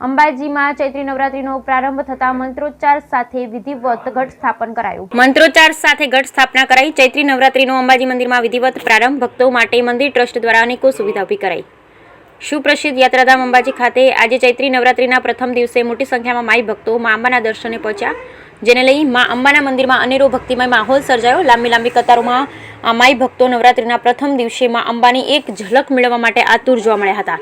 અંબાજીમાં ચૈત્રી નવરાત્રીનો પ્રારંભ થતા મંત્રોચ્ચાર સાથે વિધિવત ઘટ સ્થાપન કરાયું. મંત્રોચ્ચાર સાથે ઘટ સ્થાપના કરાઈ. ચૈત્રી નવરાત્રીનો અંબાજી મંદિરમાં વિધિવત પ્રારંભ. ભક્તો માટે મંદિર ટ્રસ્ટ દ્વારા અનેકો સુવિધા ઊભી કરાઈ. સુપ્રસિદ્ધ યાત્રાધામ અંબાજી ખાતે આજે ચૈત્રી નવરાત્રીના પ્રથમ દિવસે મોટી સંખ્યામાં માઈ ભક્તો મા અંબાના દર્શને પહોંચ્યા, જેને લઈ મા અંબાના મંદિરમાં અનેરો ભક્તિમય માહોલ સર્જાયો. લાંબી કતારોમાં આ માઈ ભક્તો નવરાત્રીના પ્રથમ દિવસે મા અંબાની એક ઝલક મેળવવા માટે આતુર જોવા મળ્યા હતા.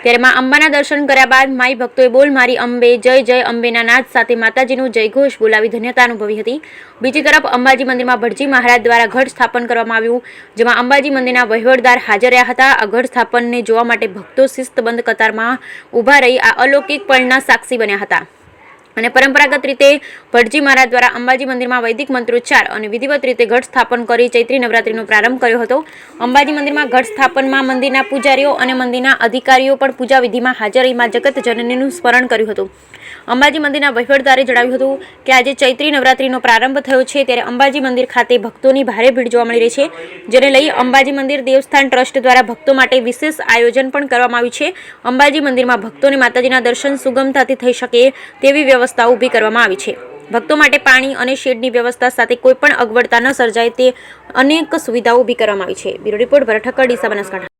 ત્યારે મા અંબાના દર્શન કર્યા બાદ માઈ ભક્તોએ બોલ મારી અંબે, જય જય અંબેના નાદ સાથે માતાજીનું જયઘોષ બોલાવી ધન્યતા અનુભવી હતી. બીજી તરફ અંબાજી મંદિરમાં ભટજી મહારાજ દ્વારા ઘટ સ્થાપન કરવામાં આવ્યું, જેમાં અંબાજી મંદિરના વહીવટદાર હાજર રહ્યા હતા. આ ઘટ સ્થાપનને જોવા માટે ભક્તો શિસ્તબદ્ધ કતારમાં ઊભા રહી આ અલૌકિક પળના સાક્ષી બન્યા હતા. અને પરંપરાગત રીતે ભટજી મહારાજ દ્વારા અંબાજી મંદિરમાં વૈદિક મંત્રોચ્ચાર અને વિધિવત રીતે ઘટ સ્થાપન કરી ચૈત્રી નવરાત્રીનો પ્રારંભ કર્યો હતો. અંબાજી મંદિરમાં ઘટ સ્થાપનમાં મંદિરના પૂજારીઓ અને મંદિરના અધિકારીઓ પણ પૂજા વિધિમાં હાજર રહી મા જગત જનનીનું સ્મરણ કર્યું હતું. અંબાજી મંદિરના વહીવટદારે જણાવ્યું હતું કે આજે ચૈત્રી નવરાત્રીનો પ્રારંભ થયો છે, ત્યારે અંબાજી મંદિર ખાતે ભક્તોની ભારે ભીડ જોવા મળી રહી છે, જેને લઈ અંબાજી મંદિર દેવસ્થાન ટ્રસ્ટ દ્વારા ભક્તો માટે વિશેષ આયોજન પણ કરવામાં આવ્યું છે. અંબાજી મંદિરમાં ભક્તોને માતાજીના દર્શન સુગમતાથી થઈ શકે તેવી વ્યવસ્થા ઊભી કરવામાં આવી છે. ભક્તો માટે પાણી અને શેડની વ્યવસ્થા સાથે કોઈ પણ અગવડતા ન સર્જાય તે અનેક સુવિધાઓ ઊભી કરવામાં આવી છે. બ્યુરો રિપોર્ટ ભરત ઠક્કર, ડીસા, બનાસકાંઠા.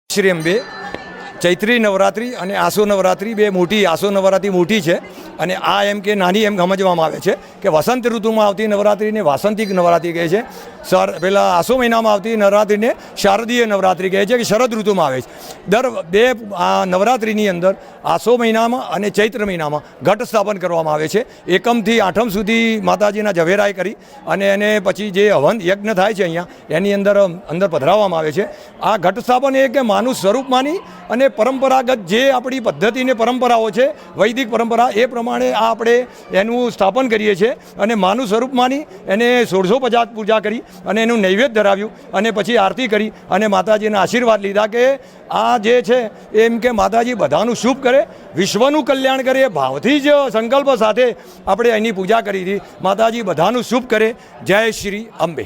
શ્રી અંબે ચૈત્રી નવરાત્રિ અને આસો નવરાત્રિ બે મોટી, આસો નવરાત્રિ મોટી છે અને આ એમ કે નાની એમ સમજવામાં આવે છે કે વસંત ઋતુમાં આવતી નવરાત્રિને વાસંતિક નવરાત્રિ કહે છે. પહેલાં આસો મહિનામાં આવતી નવરાત્રિને શારદીય નવરાત્રિ કહે છે કે શરદ ઋતુમાં આવે છે. બે આ નવરાત્રિની અંદર આસો મહિનામાં અને ચૈત્ર મહિનામાં ઘટ સ્થાપન કરવામાં આવે છે. એકમથી આઠમ સુધી માતાજીના ઝવેરાય કરી અને એને પછી જે હવન યજ્ઞ થાય છે અહીંયા એની અંદર પધરાવવામાં આવે છે. આ ઘટ સ્થાપન એ કે માનું સ્વરૂપ માની અને પરંપરાગત જે આપણી પદ્ધતિને પરંપરાઓ છે, વૈદિક પરંપરા, એ પ્રમાણે આ આપણે એનું સ્થાપન કરીએ છીએ અને માનું સ્વરૂપ માની એને 1650 પૂજા કરી અને એનું નૈવેદ્ય ધરાવ્યું અને પછી આરતી કરી અને માતાજીના આશીર્વાદ લીધા કે આ જે છે એમ કે માતાજી બધાનું શુભ કરે, વિશ્વનું કલ્યાણ કરે, ભાવથી જ સંકલ્પ સાથે આપણે એની પૂજા કરી હતી. માતાજી બધાનું શુભ કરે. જય શ્રી અંબે.